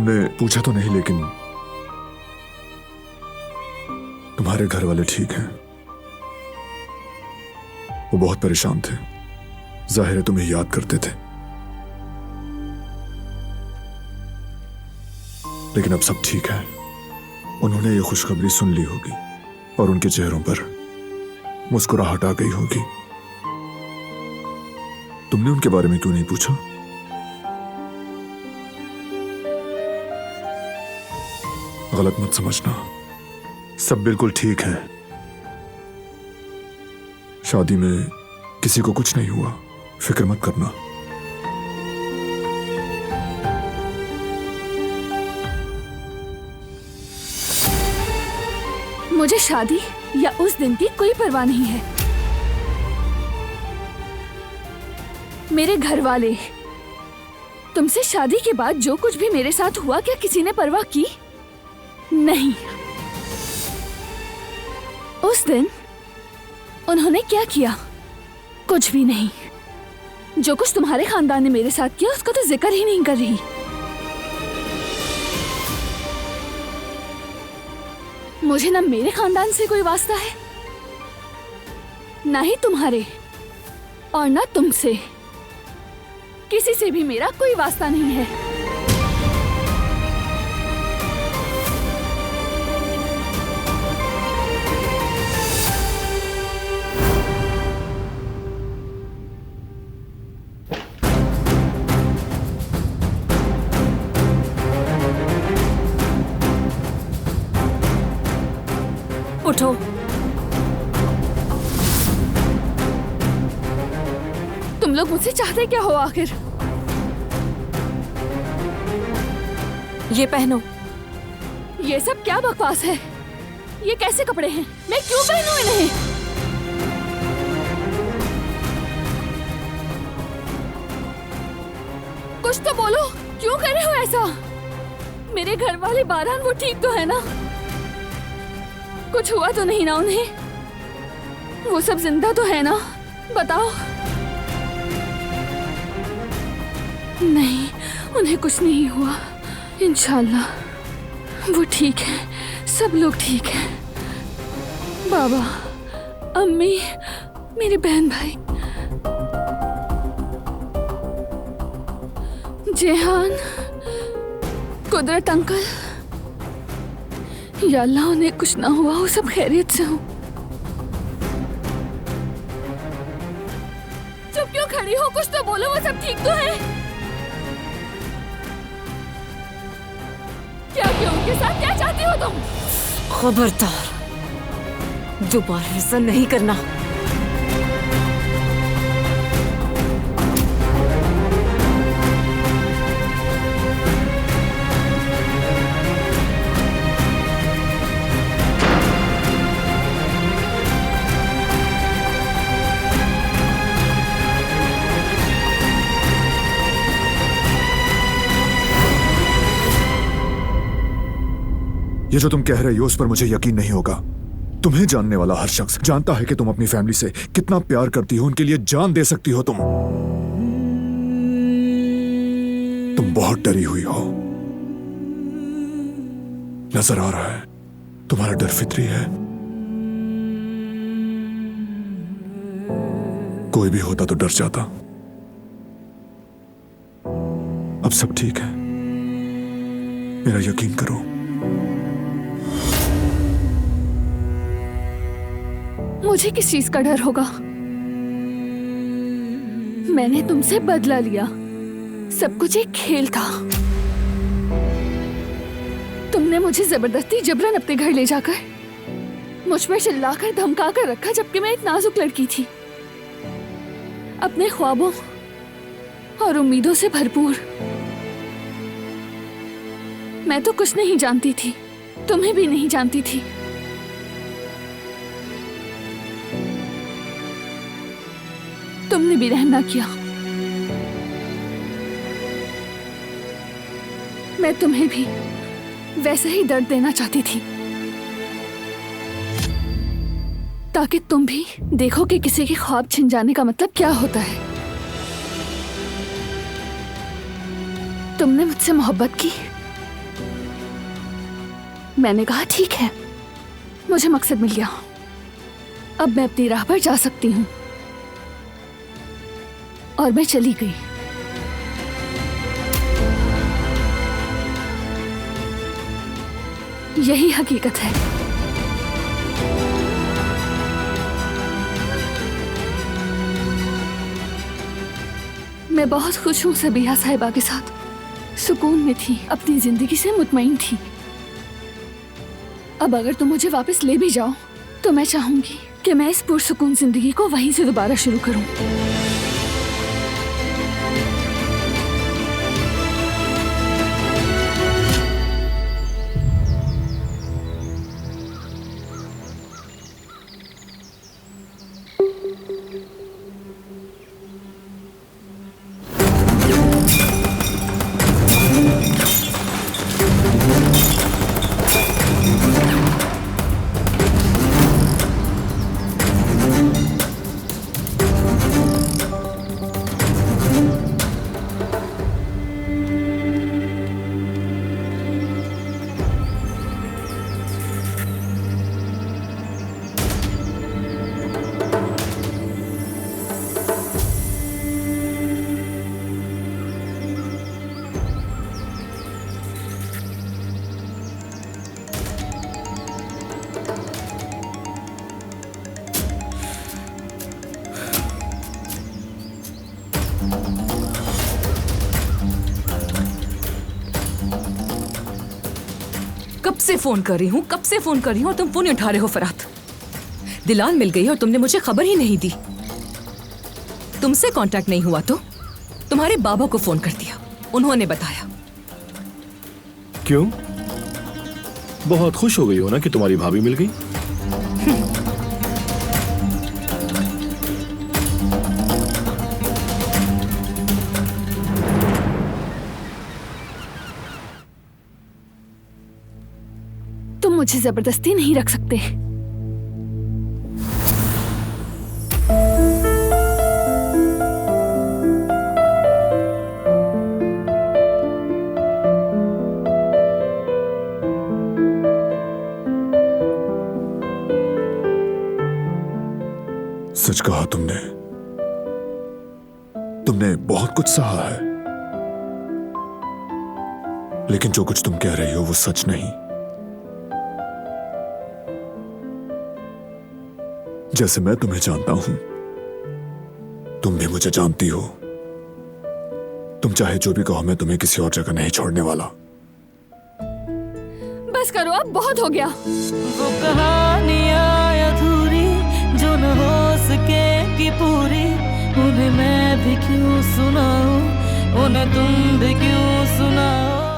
तुमने पूछा तो नहीं, लेकिन तुम्हारे घर वाले ठीक हैं। वो बहुत परेशान थे, जाहिर है तुम्हें याद करते थे, लेकिन अब सब ठीक है। उन्होंने ये खुशखबरी सुन ली होगी और उनके चेहरों पर मुस्कुराहट आ गई होगी। तुमने उनके बारे में क्यों नहीं पूछा? गलत मत समझना, सब बिल्कुल ठीक है। शादी में किसी को कुछ नहीं हुआ, फिक्र मत करना। मुझे शादी या उस दिन की कोई परवाह नहीं है। मेरे घर वाले, तुमसे शादी के बाद जो कुछ भी मेरे साथ हुआ, क्या किसी ने परवाह की? नहीं। उस दिन उन्होंने क्या किया? कुछ भी नहीं। जो कुछ तुम्हारे खानदान ने मेरे साथ किया उसका तो जिक्र ही नहीं कर रही। मुझे ना मेरे खानदान से कोई वास्ता है, ना ही तुम्हारे, और ना तुमसे। किसी से भी मेरा कोई वास्ता नहीं है। उठो। तुम लोग मुझसे चाहते क्या हो आखिर? ये पहनो। ये सब क्या बकवास है? ये कैसे कपड़े हैं? मैं क्यों पहनूं इन्हें? कुछ तो बोलो, क्यों कर रहे हो ऐसा? मेरे घर वाले बारान, वो ठीक तो है ना? कुछ हुआ तो नहीं ना उन्हें? वो सब जिंदा तो है ना? बताओ। नहीं, उन्हें कुछ नहीं हुआ, इंशाल्लाह। वो ठीक है, सब लोग ठीक हैं। बाबा, अम्मी, मेरे बहन भाई, जेहान, कुदरत अंकल, या अल्लाह उन्हें कुछ ना हुआ, वो सब खैरियत से हो। चुप क्यों खड़ी हो? कुछ तो बोलो, वो सब ठीक तो है? क्या किया उनके साथ? क्या चाहती हो तुम? खबरदार, दोबारा ऐसा नहीं करना। ये जो तुम कह रहे हो उस पर मुझे यकीन नहीं होगा। तुम्हें जानने वाला हर शख्स जानता है कि तुम अपनी फैमिली से कितना प्यार करती हो, उनके लिए जान दे सकती हो। तुम बहुत डरी हुई हो, नजर आ रहा है। तुम्हारा डर फितरी है। कोई भी होता तो डर जाता। अब सब ठीक है, मेरा यकीन करो। मुझे किस चीज का डर होगा? मैंने तुमसे बदला लिया, सब कुछ एक खेल था। तुमने मुझे जबरदस्ती जबरन अपने घर ले जाकर मुझ पर चिल्लाकर धमकाकर रखा, जबकि मैं एक नाजुक लड़की थी, अपने ख्वाबों और उम्मीदों से भरपूर। मैं तो कुछ नहीं जानती थी, तुम्हें भी नहीं जानती थी। तुमने भी रहम ना किया। मैं तुम्हें भी वैसे ही दर्द देना चाहती थी, ताकि तुम भी देखो कि किसी के ख्वाब छिन जाने का मतलब क्या होता है। तुमने मुझसे मोहब्बत की, मैंने कहा ठीक है, मुझे मकसद मिल गया, अब मैं अपनी राह पर जा सकती हूँ। और मैं चली गई। यही हकीकत है। मैं बहुत खुश हूँ सबिहा साहिबा के साथ, सुकून में थी, अपनी जिंदगी से मुतमईन थी। अब अगर तुम मुझे वापस ले भी जाओ तो मैं चाहूंगी कि मैं इस पुरसुकून जिंदगी को वहीं से दोबारा शुरू करूं। कब से फोन कर रही हूँ, कब से फोन कर रही हूँ और तुम फोन नहीं उठा रहे हो फरात। दिलान मिल गई और तुमने मुझे खबर ही नहीं दी। तुमसे कांटेक्ट नहीं हुआ तो तुम्हारे बाबा को फोन कर दिया, उन्होंने बताया। क्यों? बहुत खुश हो गई हो ना कि तुम्हारी भाभी मिल गई? तुम मुझे जबरदस्ती नहीं रख सकते। सच कहा तुमने। तुमने बहुत कुछ सहा है, लेकिन जो कुछ तुम कह रही हो वो सच नहीं। जैसे मैं तुम्हें जानता हूं, तुम भी मुझे जानती हो। तुम चाहे जो भी कहो, मैं तुम्हें किसी और जगह नहीं छोड़ने वाला। बस करो, अब बहुत हो गया। वो कहानियां अधूरी जो न हो सकेगी पूरी, उन्हें मैं भी क्यों सुनाऊं, उन्हें तुम भी क्यों सुनाओ।